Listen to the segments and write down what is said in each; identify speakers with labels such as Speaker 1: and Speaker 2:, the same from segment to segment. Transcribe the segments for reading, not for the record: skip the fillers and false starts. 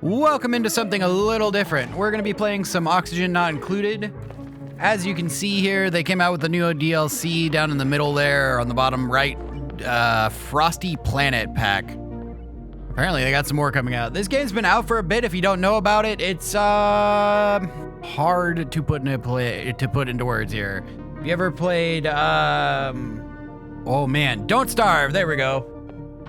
Speaker 1: Welcome into something a little different. We're going to be playing some Oxygen Not Included. As you can see here, they came out with the new DLC down in the middle there on the bottom right. Frosty Planet pack. Apparently they got some more coming out. This game's been out for a bit. If you don't know about it, it's hard to put into words here. Have you ever played oh man, Don't Starve. There we go.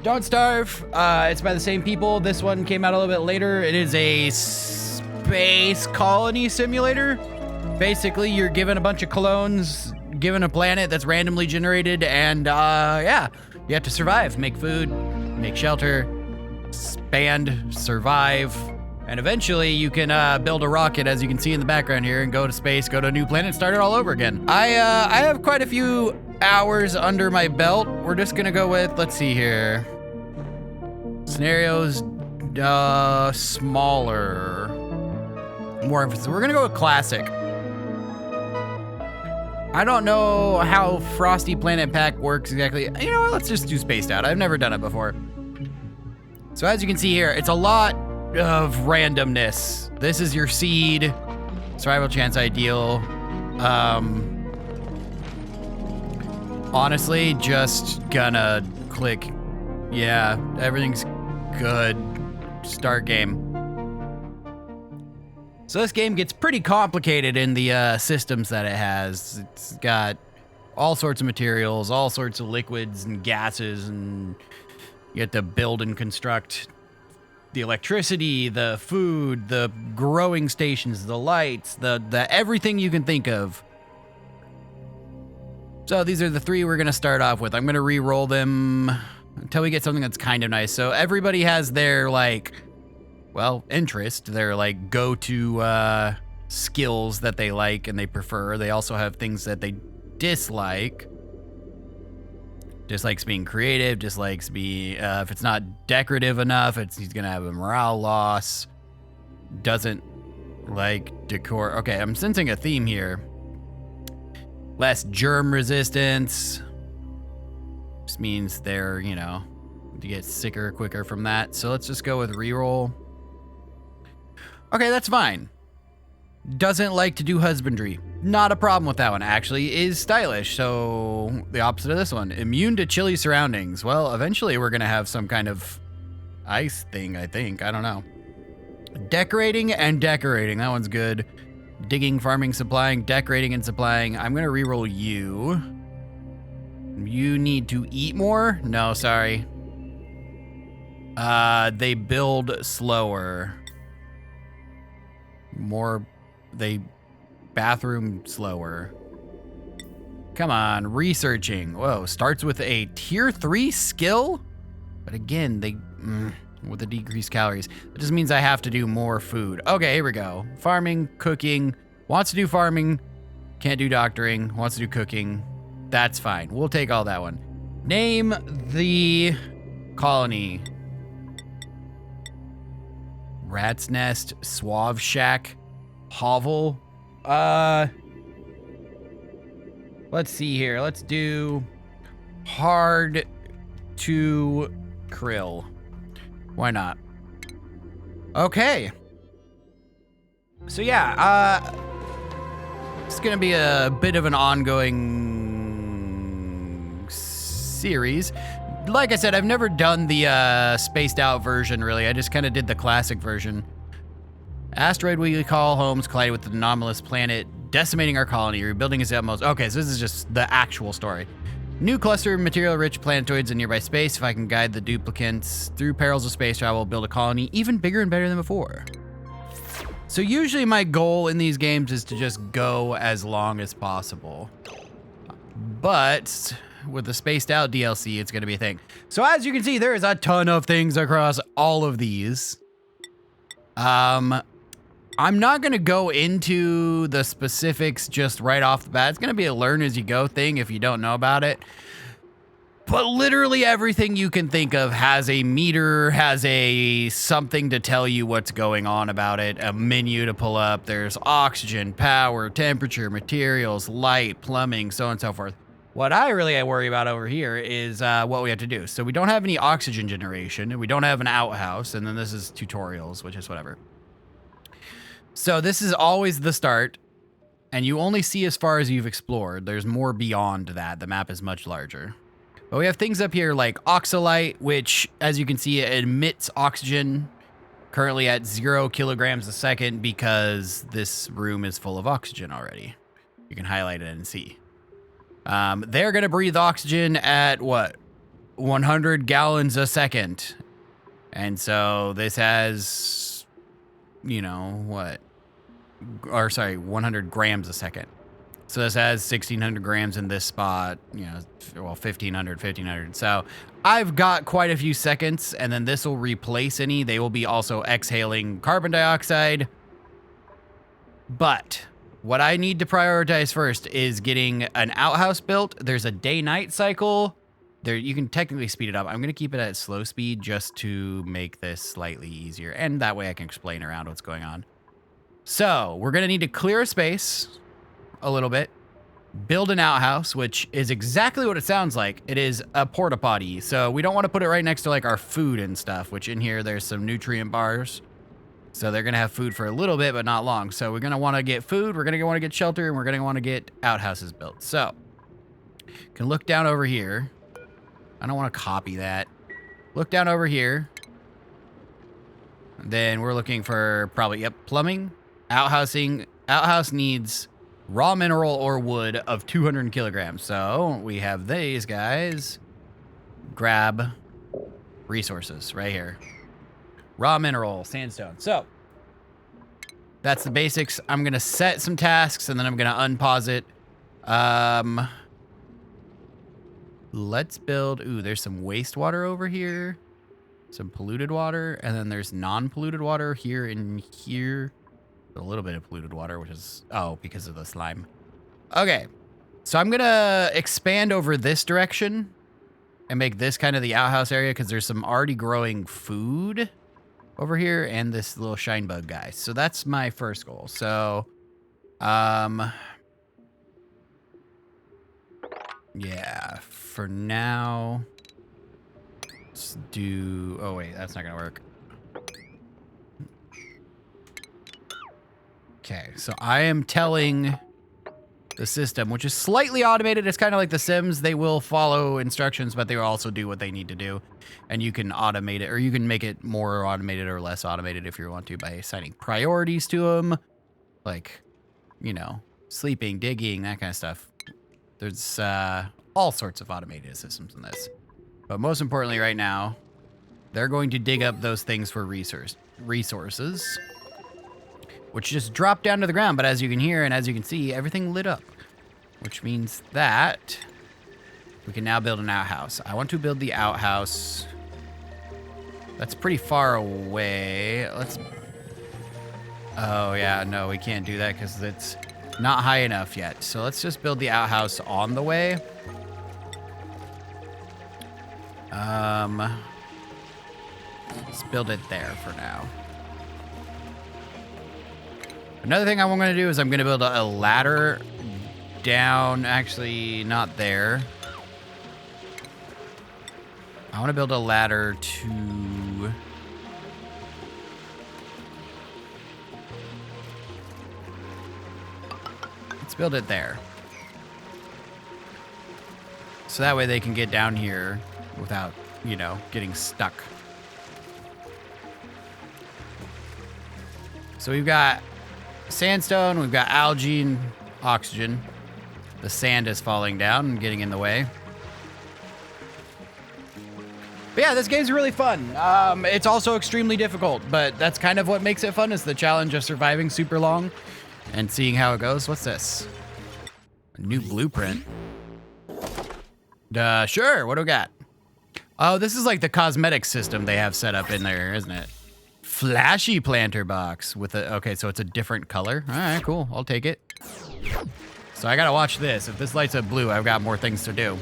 Speaker 1: Don't Starve. It's by the same people. This one came out a little bit later. It is a space colony simulator. Basically, you're given a bunch of clones, given a planet that's randomly generated, and yeah, you have to survive, make food, make shelter, expand, survive, and eventually you can build a rocket, as you can see in the background here, and go to space, go to a new planet, start it all over again. I have quite a few hours under my belt. We're just gonna go with, let's see here. Scenarios, smaller, more emphasis. We're gonna go with classic. I don't know how Frosty Planet Pack works exactly. You know what, let's just do spaced out. I've never done it before. So as you can see here, it's a lot of randomness. This is your seed, survival chance ideal. Honestly, just gonna click, yeah, everything's good. Start game. So this game gets pretty complicated in the systems that it has. It's got all sorts of materials, all sorts of liquids and gases, and you have to build and construct the electricity, the food, the growing stations, the lights, the everything you can think of. So these are the three we're gonna start off with. I'm gonna re-roll them until we get something that's kind of nice. So everybody has their interest, their go-to skills that they like and they prefer. They also have things that they dislike. Dislikes being creative, dislikes being, if it's not decorative enough, he's gonna have a morale loss. Doesn't like decor. Okay, I'm sensing a theme here. Less germ resistance. Just means they're, to get sicker quicker from that. So let's just go with reroll. Okay, that's fine. Doesn't like to do husbandry. Not a problem with that one. Actually is stylish. So the opposite of this one. Immune to chilly surroundings. Well, eventually we're going to have some kind of ice thing, I think. I don't know. Decorating and decorating. That one's good. Digging, farming, supplying, decorating, and supplying. I'm going to reroll you. You need to eat more? No, sorry. They build slower. Bathroom slower. Come on, researching. Whoa, starts with a tier 3 skill? But again, with the decreased calories. That just means I have to do more food. Okay, here we go. Farming, cooking. Wants to do farming. Can't do doctoring. Wants to do cooking. That's fine. We'll take all that one. Name the colony. Rat's Nest, Suave Shack, Hovel. Let's see here. Let's do hard to krill. Why not? Okay. So yeah, it's gonna be a bit of an ongoing series. Like I said, I've never done the spaced out version, really. I just kind of did the classic version. Asteroid we call homes collided with an anomalous planet, decimating our colony, rebuilding its utmost. Okay, so this is just the actual story. New cluster of material-rich planetoids in nearby space. If I can guide the duplicants through perils of space travel, build a colony even bigger and better than before. So usually my goal in these games is to just go as long as possible. But with the spaced out DLC, it's going to be a thing. So as you can see, there is a ton of things across all of these. I'm not going to go into the specifics just right off the bat. It's going to be a learn as you go thing if you don't know about it. But literally everything you can think of has a meter, has a something to tell you what's going on about it, a menu to pull up. There's oxygen, power, temperature, materials, light, plumbing, so on and so forth. What I really worry about over here is what we have to do. So we don't have any oxygen generation, and we don't have an outhouse, and then this is tutorials, which is whatever. So this is always the start, and you only see as far as you've explored. There's more beyond that. The map is much larger. But we have things up here like oxalite, which, as you can see, it emits oxygen, currently at 0 kilograms a second because this room is full of oxygen already. You can highlight it and see. They're going to breathe oxygen at, what, 100 gallons a second. And so this has, you know, what? Or sorry, 100 grams a second. So this has 1,600 grams in this spot, you know, well, 1,500. So I've got quite a few seconds, and then this will replace any. They will be also exhaling carbon dioxide. But what I need to prioritize first is getting an outhouse built. There's a day-night cycle. There, you can technically speed it up. I'm going to keep it at slow speed just to make this slightly easier. And that way I can explain around what's going on. So we're going to need to clear a space a little bit, build an outhouse, which is exactly what it sounds like. It is a porta potty. So we don't want to put it right next to like our food and stuff, which in here there's some nutrient bars. So they're going to have food for a little bit, but not long. So we're going to want to get food, we're going to want to get shelter, and we're going to want to get outhouses built. So can look down over here. I don't want to copy that. Look down over here. Then we're looking for probably, yep, plumbing, outhousing. Outhouse needs raw mineral or wood of 200 kilograms. So we have these guys. Grab resources right here. Raw mineral, sandstone. So that's the basics. I'm going to set some tasks and then I'm going to unpause it. Let's build. Ooh, there's some wastewater over here. Some polluted water. And then there's non-polluted water here and here. A little bit of polluted water, which is, oh, because of the slime. Okay. So I'm going to expand over this direction and make this kind of the outhouse area because there's some already growing food over here and this little shine bug guy. So that's my first goal. So, yeah, for now, let's do, oh wait, that's not gonna work. Okay, so I am telling the system, which is slightly automated. It's kind of like The Sims. They will follow instructions, but they will also do what they need to do. And you can automate it, or you can make it more automated or less automated if you want to by assigning priorities to them. Like, you know, sleeping, digging, that kind of stuff. There's all sorts of automated systems in this. But most importantly right now, they're going to dig up those things for resources, which just drop down to the ground. But as you can hear and as you can see, everything lit up, which means that we can now build an outhouse. I want to build the outhouse. That's pretty far away. Let's, oh yeah, no, we can't do that because it's not high enough yet. So let's just build the outhouse on the way. Let's build it there for now. Another thing I'm going to do is I'm going to build a ladder down, actually not there. I want to build a ladder to... Let's build it there. So that way they can get down here without, you know, getting stuck. So we've got sandstone, we've got algae and oxygen. The sand is falling down and getting in the way. But yeah, this game's really fun. It's also extremely difficult, but that's kind of what makes it fun, is the challenge of surviving super long and seeing how it goes. What's this? A new blueprint. Sure, what do we got? Oh, this is like the cosmetic system they have set up in there, isn't it? Flashy planter box with a, okay, so it's a different color. All right, cool, I'll take it. So I gotta watch this. If this lights up blue, I've got more things to do.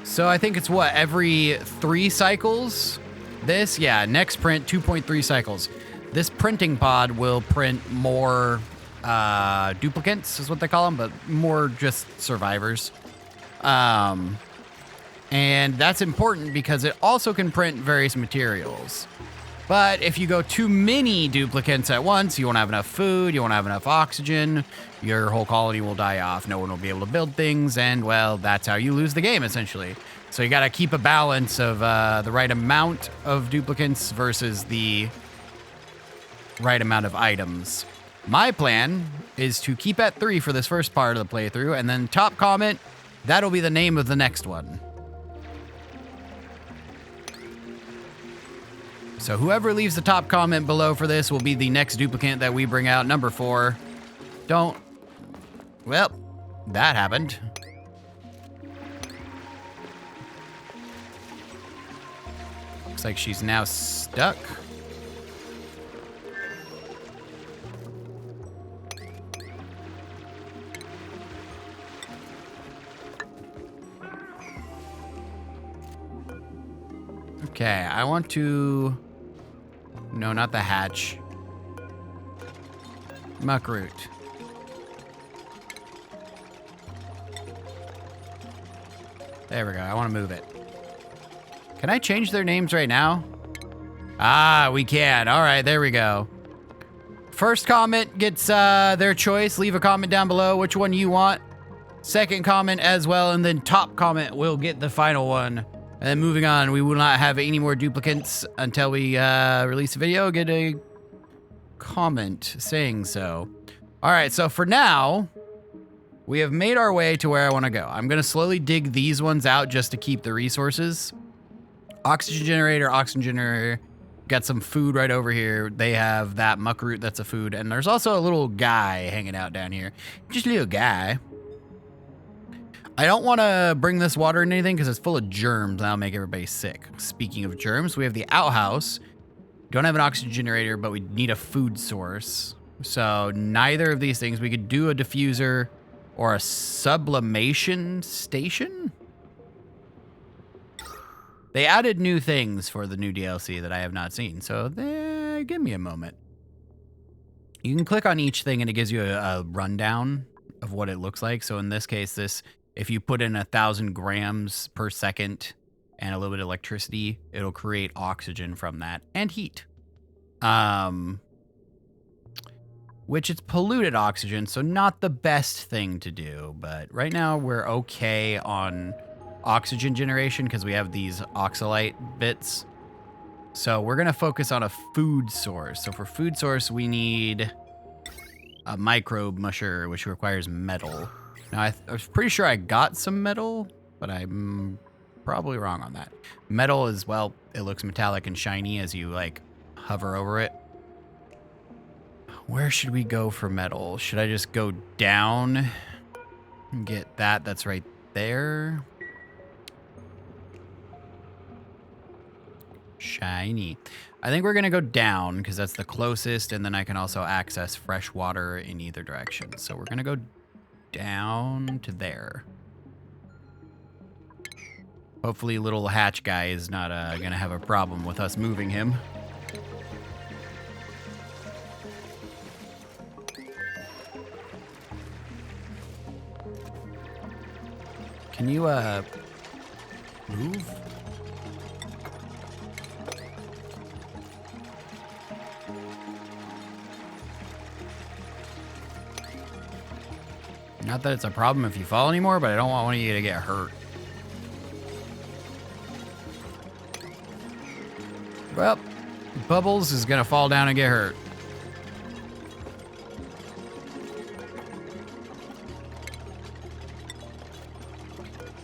Speaker 1: So I think it's what, every 3 cycles? This, yeah, next print, 2.3 cycles. This printing pod will print more duplicates is what they call them, but more just survivors. And that's important because it also can print various materials. But if you go too many duplicates at once, you won't have enough food, you won't have enough oxygen, your whole colony will die off, no one will be able to build things, and, well, that's how you lose the game, essentially. So you gotta keep a balance of the right amount of duplicates versus the right amount of items. My plan is to keep at 3 for this first part of the playthrough, and then top comment, that'll be the name of the next one. So whoever leaves the top comment below for this will be the next duplicate that we bring out, number 4. Well, that happened. Looks like she's now stuck. Okay, I want to... No, not the hatch. Muckroot. There we go. I want to move it. Can I change their names right now? Ah, we can. All right, there we go. First comment gets their choice. Leave a comment down below which one you want. Second comment as well, and then top comment will get the final one. And then moving on, we will not have any more duplicates until we release a video, get a comment saying so. All right, so for now, we have made our way to where I want to go. I'm going to slowly dig these ones out just to keep the resources. Oxygen generator. Got some food right over here. They have that muckroot, that's a food. And there's also a little guy hanging out down here. Just a little guy. I don't want to bring this water in anything because it's full of germs. That'll make everybody sick. Speaking of germs, we have the outhouse. Don't have an oxygen generator, but we need a food source. So neither of these things. We could do a diffuser or a sublimation station. They added new things for the new DLC that I have not seen. So give me a moment. You can click on each thing and it gives you a rundown of what it looks like. So in this case, if you put in 1,000 grams per second and a little bit of electricity, it'll create oxygen from that and heat. Which it's polluted oxygen, so not the best thing to do. But right now we're okay on oxygen generation because we have these oxalite bits. So we're gonna focus on a food source. So for food source, we need a microbe musher, which requires metal. Now, I was pretty sure I got some metal, but I'm probably wrong on that. Metal is, well, it looks metallic and shiny as you, like, hover over it. Where should we go for metal? Should I just go down and get that? That's right there. Shiny. I think we're going to go down because that's the closest, and then I can also access fresh water in either direction. So we're going to go down to there. Hopefully little hatch guy is not going to have a problem with us moving him. Can you move? Not that it's a problem if you fall anymore, but I don't want one of you to get hurt. Well, Bubbles is gonna fall down and get hurt.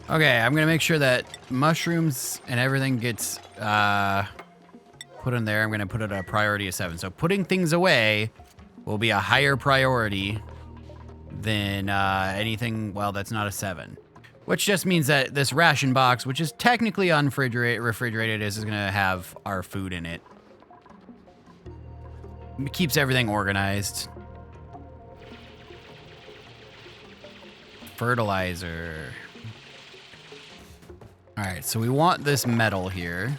Speaker 1: Okay, I'm gonna make sure that mushrooms and everything gets put in there. I'm gonna put it at a priority of 7. So putting things away will be a higher priority than anything, well, that's not a 7. Which just means that this ration box, which is technically refrigerated, is going to have our food in it. It keeps everything organized. Fertilizer. All right, so we want this metal here.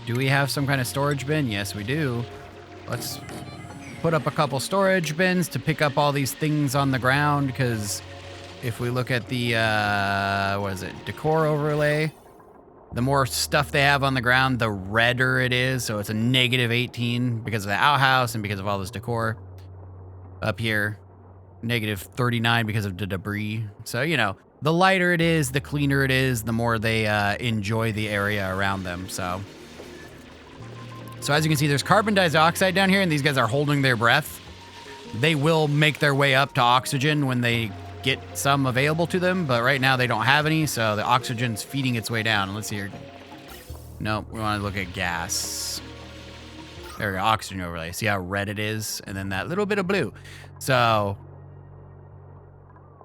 Speaker 1: Do we have some kind of storage bin? Yes, we do. Let's put up a couple storage bins to pick up all these things on the ground, because if we look at the, what is it, decor overlay, the more stuff they have on the ground, the redder it is. So it's a -18 because of the outhouse and because of all this decor. Up here, -39 because of the debris. So, you know, the lighter it is, the cleaner it is, the more they enjoy the area around them. So as you can see, there's carbon dioxide down here, and these guys are holding their breath. They will make their way up to oxygen when they get some available to them, but right now they don't have any, so the oxygen's feeding its way down. Let's see here. Nope, we want to look at gas. There we go, oxygen overlay. See how red it is? And then that little bit of blue. So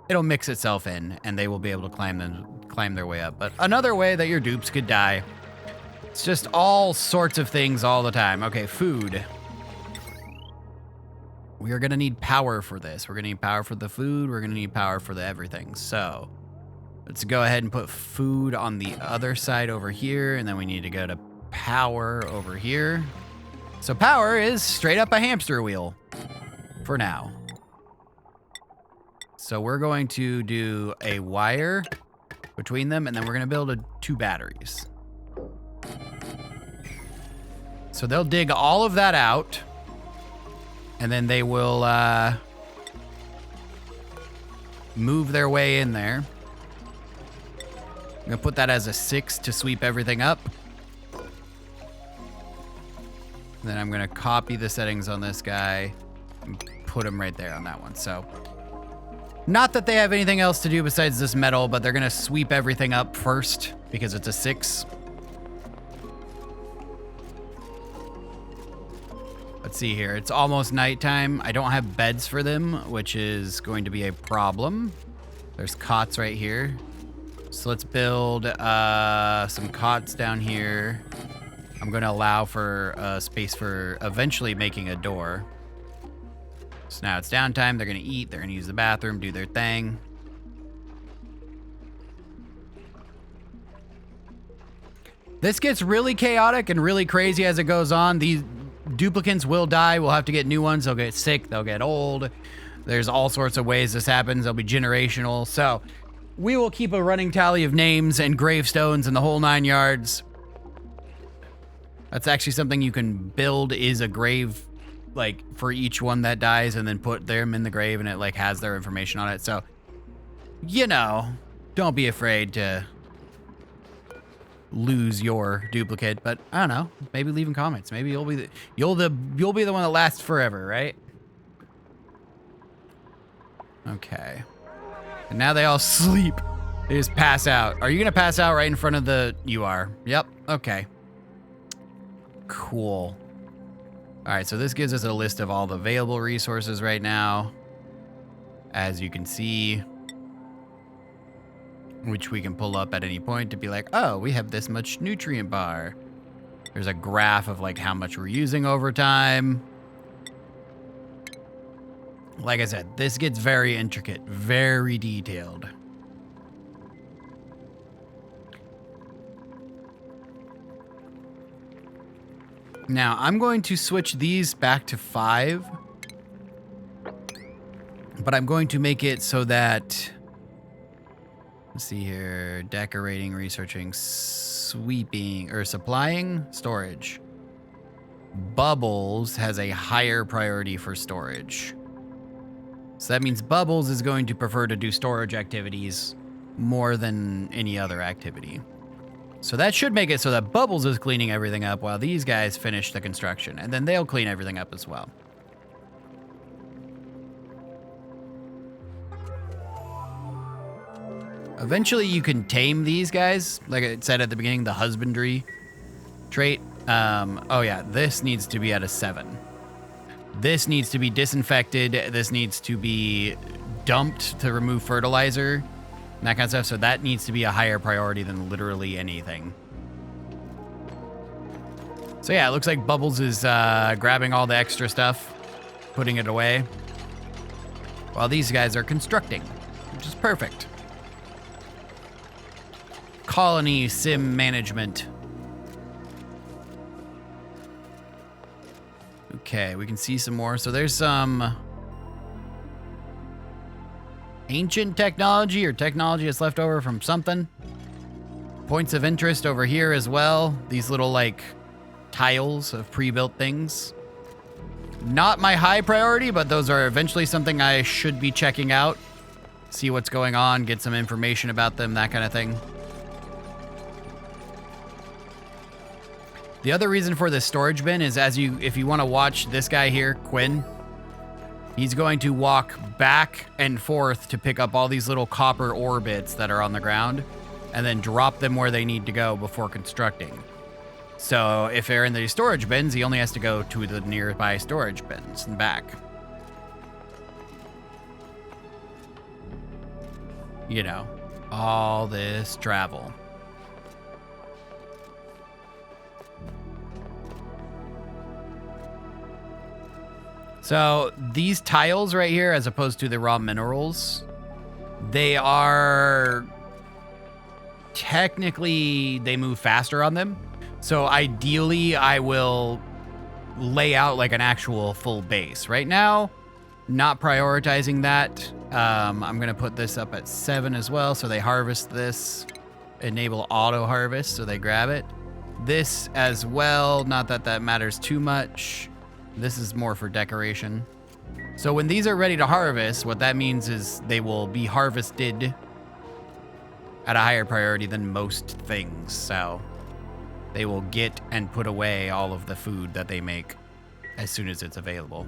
Speaker 1: it'll mix itself in, and they will be able to climb their way up. But another way that your dupes could die, it's just all sorts of things all the time. Okay, food. We are going to need power for this. We're going to need power for the food. We're going to need power for the everything. So let's go ahead and put food on the other side over here. And then we need to go to power over here. So power is straight up a hamster wheel for now. So we're going to do a wire between them, and then we're going to build 2 batteries. So they'll dig all of that out. And then they will move their way in there. I'm going to put that as a 6 to sweep everything up. Then I'm going to copy the settings on this guy and put them right there on that one. So not that they have anything else to do besides this metal, but they're going to sweep everything up first because it's a 6. Let's see here. It's almost nighttime. I don't have beds for them, which is going to be a problem. There's cots right here. So let's build some cots down here. I'm going to allow for space for eventually making a door. So now it's downtime. They're going to eat. They're going to use the bathroom, do their thing. This gets really chaotic and really crazy as it goes on. These duplicants will die. We'll have to get new ones. They'll get sick. They'll get old. There's all sorts of ways this happens. They'll be generational. So we will keep a running tally of names and gravestones and the whole 9 yards. That's actually something you can build, is a grave, like, for each one that dies, and then put them in the grave, and it, like, has their information on it. So, you know, don't be afraid to lose your duplicate, but I don't know, maybe leave in comments. Maybe you'll be the one that lasts forever, right? Okay. And now they all sleep. They just pass out. Are you gonna pass out right in front of the... You are. Yep. Okay. Cool. All right, so this gives us a list of all the available resources right now, as you can see, which we can pull up at any point to be like, oh, we have this much nutrient bar. There's a graph of like how much we're using over time. Like I said, this gets very intricate, very detailed. Now, I'm going to switch these back to 5, but I'm going to make it so that, let's see here, decorating, researching, sweeping, or supplying, storage. Bubbles has a higher priority for storage. So that means Bubbles is going to prefer to do storage activities more than any other activity. So that should make it so that Bubbles is cleaning everything up while these guys finish the construction, and then they'll clean everything up as well. Eventually you can tame these guys, like I said at the beginning, the husbandry trait. Oh yeah, this needs to be at a 7. This needs to be disinfected. This needs to be dumped to remove fertilizer and that kind of stuff. So that needs to be a higher priority than literally anything. So yeah, it looks like Bubbles is grabbing all the extra stuff, putting it away, while these guys are constructing, which is perfect. Colony sim management. Okay, we can see some more. So there's some ancient technology or technology that's left over from something. Points of interest over here as well. These little like tiles of pre-built things. Not my high priority, but those are eventually something I should be checking out. See what's going on, get some information about them, that kind of thing. The other reason for this storage bin is if you want to watch this guy here, Quinn, he's going to walk back and forth to pick up all these little copper ore bits that are on the ground and then drop them where they need to go before constructing. So if they're in the storage bins, he only has to go to the nearby storage bins and back. You know, all this travel. So these tiles right here, as opposed to the raw minerals, they are technically, they move faster on them. So ideally, I will lay out like an actual full base. Right now, not prioritizing that. I'm going to put this up at 7 as well. So they harvest this, enable auto harvest. So they grab it. This as well. Not that that matters too much. This is more for decoration. So when these are ready to harvest, what that means is they will be harvested at a higher priority than most things. So they will get and put away all of the food that they make as soon as it's available.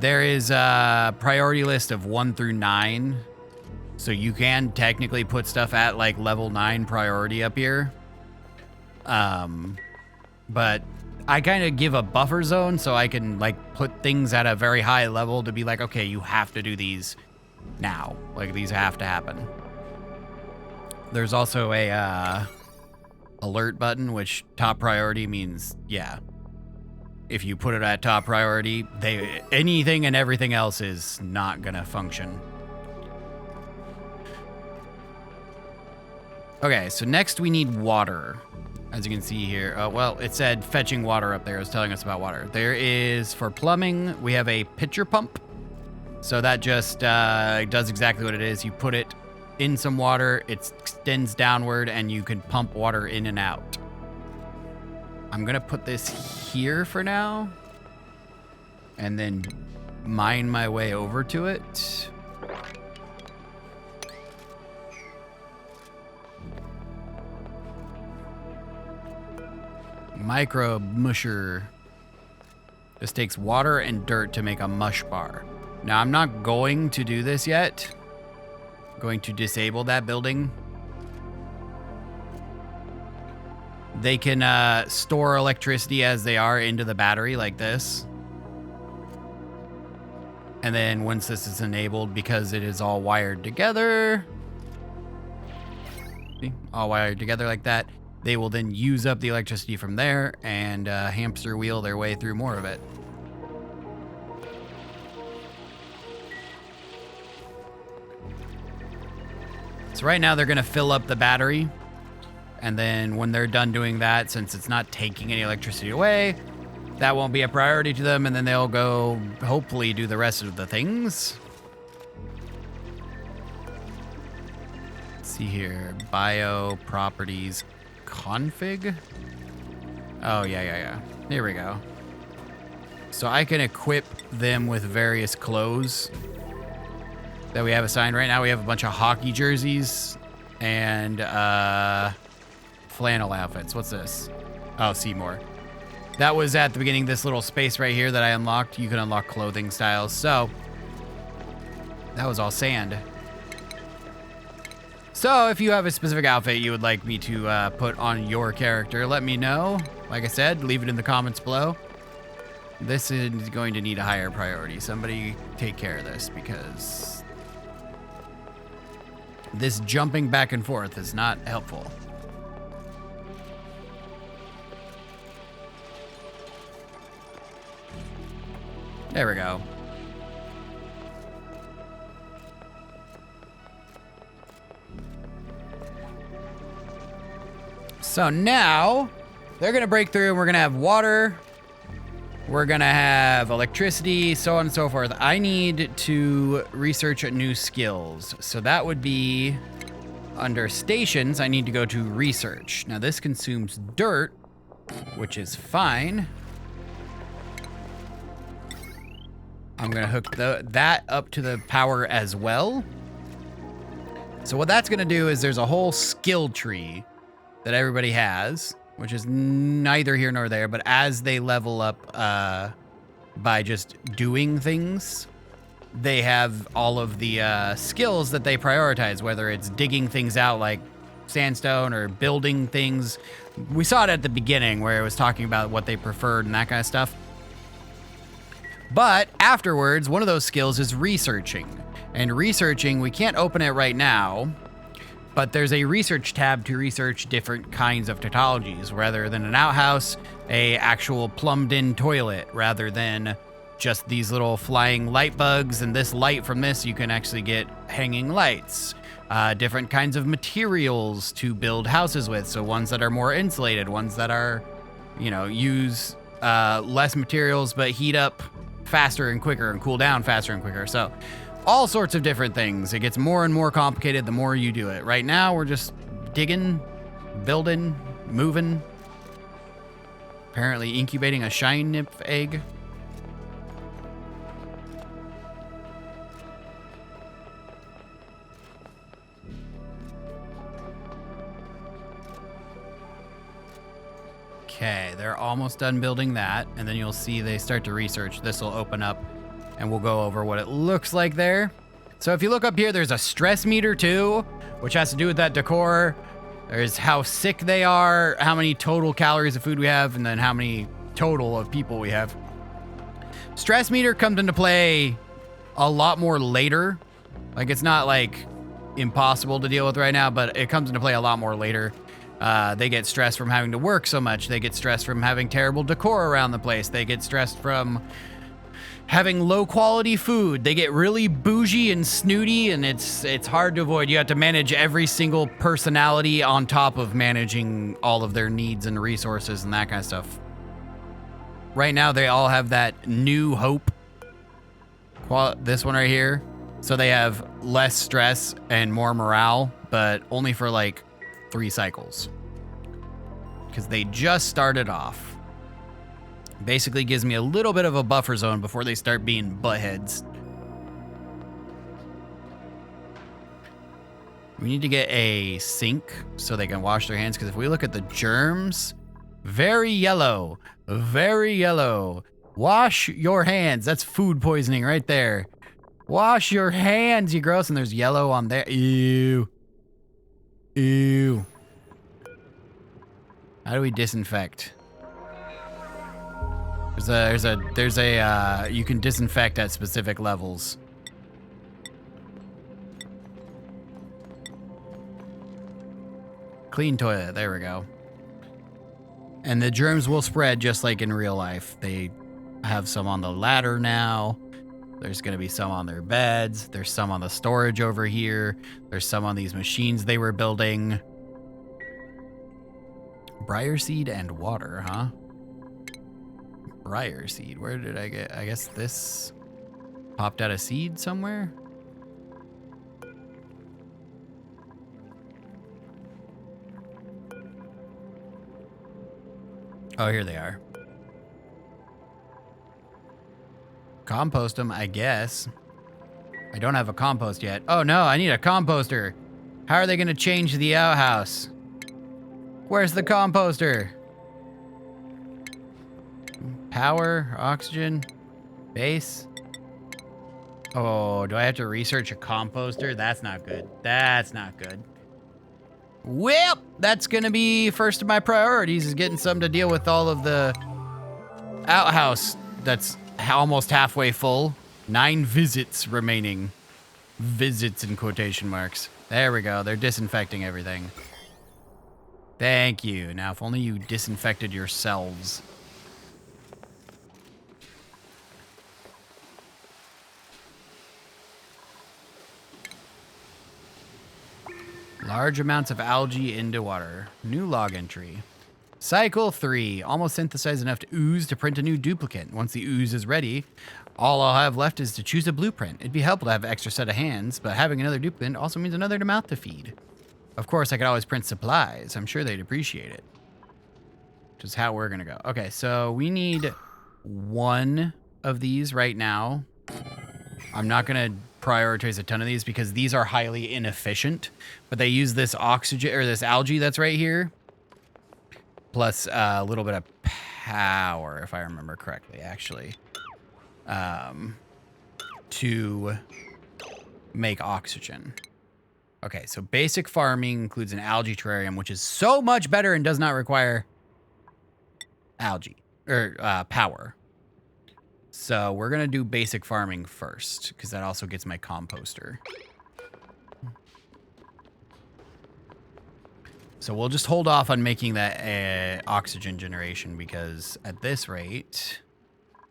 Speaker 1: There is a priority list of 1 through 9. So you can technically put stuff at like level 9 priority up here. But I kind of give a buffer zone so I can like put things at a very high level to be like, okay, you have to do these now. Like these have to happen. There's also a alert button, which top priority means, yeah. If you put it at top priority, anything and everything else is not gonna function. Okay, so next we need water. As you can see here, well, it said fetching water up there. It was telling us about water. There is, for plumbing, we have a pitcher pump. So that just does exactly what it is. You put it in some water, it extends downward, and you can pump water in and out. I'm gonna put this here for now, and then mine my way over to it. Micro musher. This takes water and dirt to make a mush bar. Now, I'm not going to do this yet. I'm going to disable that building. They can store electricity as they are into the battery like this. And then once this is enabled, because it is all wired together, see, all wired together like that, they will then use up the electricity from there and hamster wheel their way through more of it. So right now they're going to fill up the battery. And then when they're done doing that, since it's not taking any electricity away, that won't be a priority to them. And then they'll go hopefully do the rest of the things. Let's see here. Bio properties config. Oh, yeah. Here we go. So I can equip them with various clothes that we have assigned. Right now we have a bunch of hockey jerseys and flannel outfits. What's this? Oh, Seymour. That was at the beginning, this little space right here that I unlocked. You can unlock clothing styles. So that was all sand. So if you have a specific outfit you would like me to put on your character, let me know. Like I said, leave it in the comments below. This is going to need a higher priority. Somebody take care of this, because this jumping back and forth is not helpful. There we go. So now They're going to break through and we're going to have water. We're going to have electricity, so on and so forth. I need to research new skills. So that would be under stations. I need to go to research. Now this consumes dirt, which is fine. I'm going to hook that up to the power as well. So what that's going to do is there's a whole skill tree that everybody has, which is neither here nor there, but as they level up by just doing things, they have all of the skills that they prioritize, whether it's digging things out like sandstone or building things. We saw it at the beginning where it was talking about what they preferred and that kind of stuff. But afterwards, one of those skills is researching. And researching, we can't open it right now, but there's a research tab to research different kinds of technologies, rather than an outhouse, a actual plumbed in toilet, rather than just these little flying light bugs. And this light from this, you can actually get hanging lights, different kinds of materials to build houses with. So ones that are more insulated, ones that are, you know, use less materials, but heat up faster and quicker and cool down faster and quicker. So all sorts of different things. It gets more and more complicated the more you do it. Right now, we're just digging, building, moving. Apparently incubating a shine nymph egg. Okay, they're almost done building that, and then you'll see they start to research. This will open up, and we'll go over what it looks like there. So if you look up here, there's a stress meter too, which has to do with that decor. There's how sick they are, how many total calories of food we have, and then how many total of people we have. Stress meter comes into play a lot more later. Like, it's not like impossible to deal with right now, but it comes into play a lot more later. They get stressed from having to work so much. They get stressed from having terrible decor around the place. They get stressed from having low quality food. They get really bougie and snooty, and it's hard to avoid. You have to manage every single personality on top of managing all of their needs and resources and that kind of stuff. Right now, they all have that new hope. This one right here. So they have less stress and more morale, but only for like 3 cycles. Because they just started off. Basically gives me a little bit of a buffer zone before they start being buttheads. We need to get a sink so they can wash their hands, because if we look at the germs, very yellow, very yellow. Wash your hands. That's food poisoning right there. Wash your hands, you gross. And there's yellow on there. Ew. Ew. How do we disinfect? There's a you can disinfect at specific levels. Clean toilet, there we go. And the germs will spread just like in real life. They have some on the ladder now. There's gonna be some on their beds. There's some on the storage over here. There's some on these machines they were building. Briar seed and water, huh? Briar seed, where did I get? I guess this popped out a seed somewhere. Oh, here they are. Compost them, I guess. I don't have a compost yet. Oh no, I need a composter. How are they gonna change the outhouse? Where's the composter? Power, oxygen, base. Oh, do I have to research a composter? That's not good. That's not good. Well, that's gonna be first of my priorities, is getting some to deal with all of the outhouse that's almost halfway full. 9 visits remaining. Visits in quotation marks. There we go. They're disinfecting everything. Thank you. Now, if only you disinfected yourselves. Large amounts of algae into water. New log entry. Cycle 3. Almost synthesized enough ooze to print a new duplicate. Once the ooze is ready, all I'll have left is to choose a blueprint. It'd be helpful to have an extra set of hands, but having another duplicate also means another mouth to feed. Of course, I could always print supplies. I'm sure they'd appreciate it. Which is how we're going to go. Okay, so we need one of these right now. I'm not going to prioritize a ton of these because these are highly inefficient, but they use this oxygen or this algae that's right here, plus a little bit of power, if I remember correctly, actually, to make oxygen. Okay, so basic farming includes an algae terrarium, which is so much better and does not require algae or power. So we're going to do basic farming first because that also gets my composter. So we'll just hold off on making that oxygen generation because at this rate,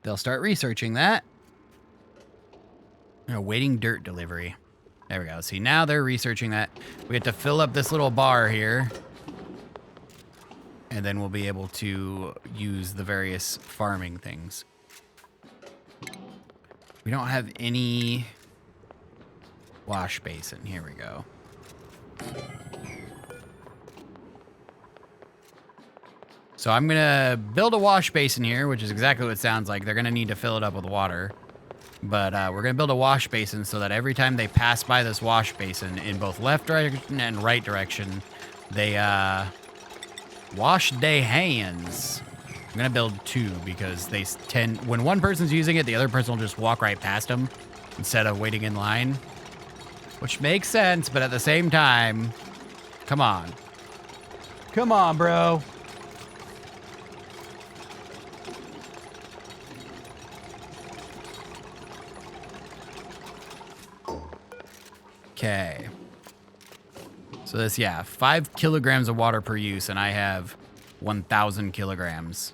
Speaker 1: they'll start researching that. Waiting dirt delivery. There we go. See, now they're researching that. We have to fill up this little bar here. And then we'll be able to use the various farming things. We don't have any wash basin. Here we go. So I'm going to build a wash basin here, which is exactly what it sounds like. They're going to need to fill it up with water. But we're going to build a wash basin so that every time they pass by this wash basin in both left direction and right direction, they wash their hands. I'm going to build two because they tend, when one person's using it, the other person will just walk right past them instead of waiting in line. Which makes sense, but at the same time, come on. Come on, bro. Okay. So this, yeah, 5 kilograms of water per use, and I have 1,000 kilograms.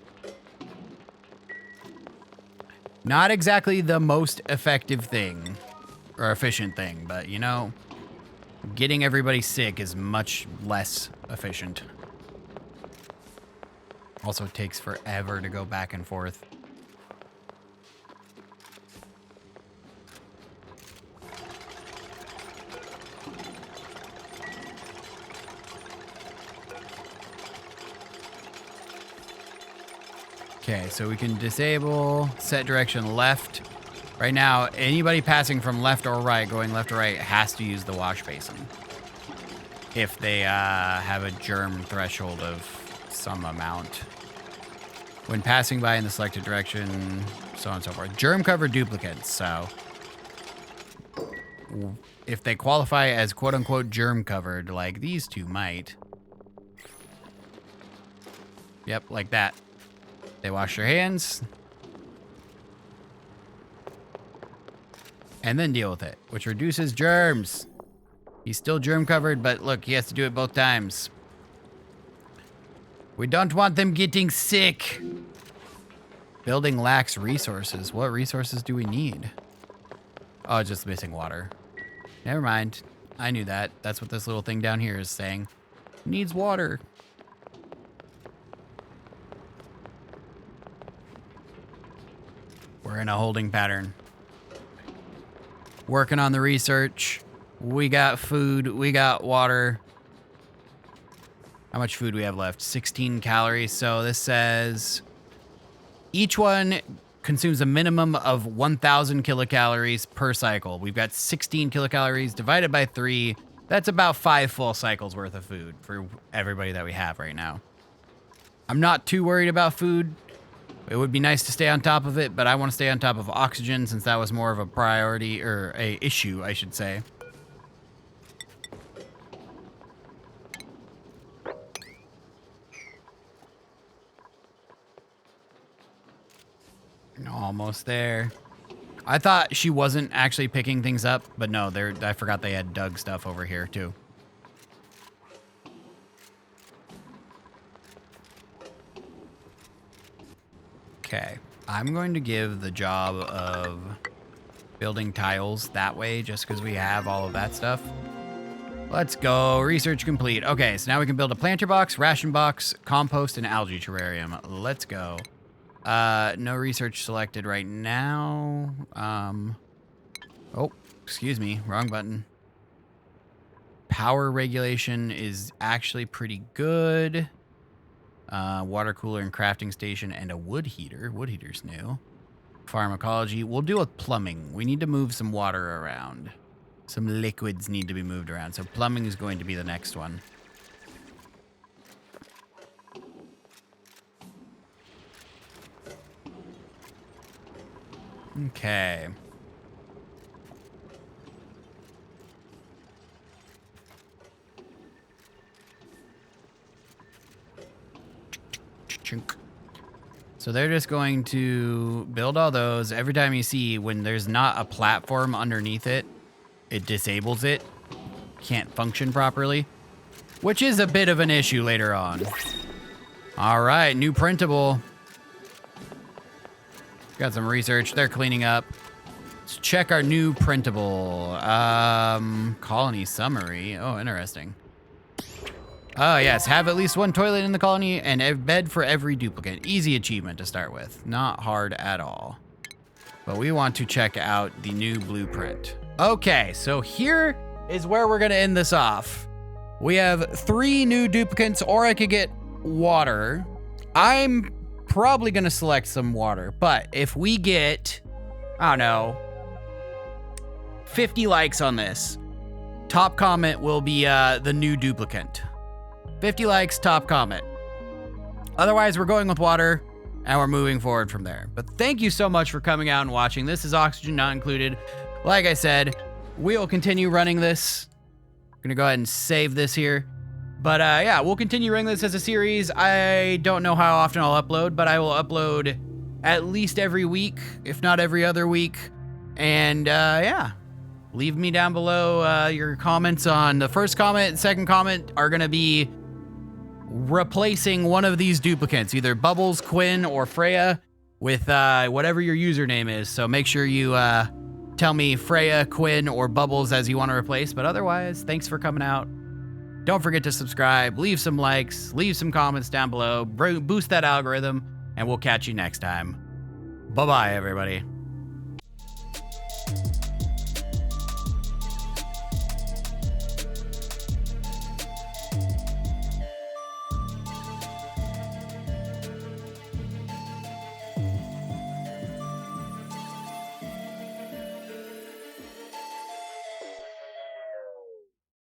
Speaker 1: Not exactly the most effective thing, or efficient thing, but, you know, getting everybody sick is much less efficient. Also takes forever to go back and forth. Okay, so we can disable set direction left. Right now, anybody passing from left or right, going left or right, has to use the wash basin. If they have a germ threshold of some amount. When passing by in the selected direction, so on and so forth. Germ-covered duplicates, so if they qualify as quote-unquote germ-covered, like these two might. Yep, like that. They wash their hands. And then deal with it, which reduces germs. He's still germ covered, but look, he has to do it both times. We don't want them getting sick. Building lacks resources. What resources do we need? Oh, just missing water. Never mind. I knew that. That's what this little thing down here is saying. Needs water. We're in a holding pattern. Working on the research. We got food. We got water. How much food we have left? 16 calories. So this says each one consumes a minimum of 1,000 kilocalories per cycle. We've got 16 kilocalories divided by 3. That's about 5 full cycles worth of food for everybody that we have right now. I'm not too worried about food. It would be nice to stay on top of it, but I want to stay on top of oxygen since that was more of a priority, or a issue, I should say. Almost there. I thought she wasn't actually picking things up, but no, I forgot they had dug stuff over here too. Okay, I'm going to give the job of building tiles that way just because we have all of that stuff. Let's go. Research complete. Okay, so now we can build a planter box, ration box, compost, and algae terrarium. Let's go. No research selected right now. Oh, excuse me. Wrong button. Power regulation is actually pretty good. Water cooler and crafting station and a wood heater. Wood heater's new. Pharmacology. We'll deal with plumbing. We need to move some water around. Some liquids need to be moved around. So plumbing is going to be the next one. Okay. So they're just going to build all those. Every time you see when there's not a platform underneath it, it disables it. Can't function properly, which is a bit of an issue later on. All right, new printable. Got some research. They're cleaning up. Let's check our new printable. Colony summary. Oh, interesting. Oh, yes. Have at least one toilet in the colony and a bed for every duplicate. Easy achievement to start with. Not hard at all. But we want to check out the new blueprint. Okay, so here is where we're going to end this off. We have 3 new duplicates, or I could get water. I'm probably going to select some water, but if we get, I don't know, 50 likes on this, top comment will be the new duplicate. 50 likes, top comment. Otherwise, we're going with water, and we're moving forward from there. But thank you so much for coming out and watching. This is Oxygen Not Included. Like I said, we'll continue running this. I'm going to go ahead and save this here. But yeah, we'll continue running this as a series. I don't know how often I'll upload, but I will upload at least every week, if not every other week. And yeah, leave me down below your comments on the first comment and second comment are going to be replacing one of these duplicates, either Bubbles, Quinn, or Freya, with whatever your username is. So make sure you tell me Freya, Quinn, or Bubbles as you want to replace. But otherwise, thanks for coming out. Don't forget to subscribe, leave some likes, leave some comments down below, boost that algorithm, and we'll catch you next time. Bye-bye, everybody.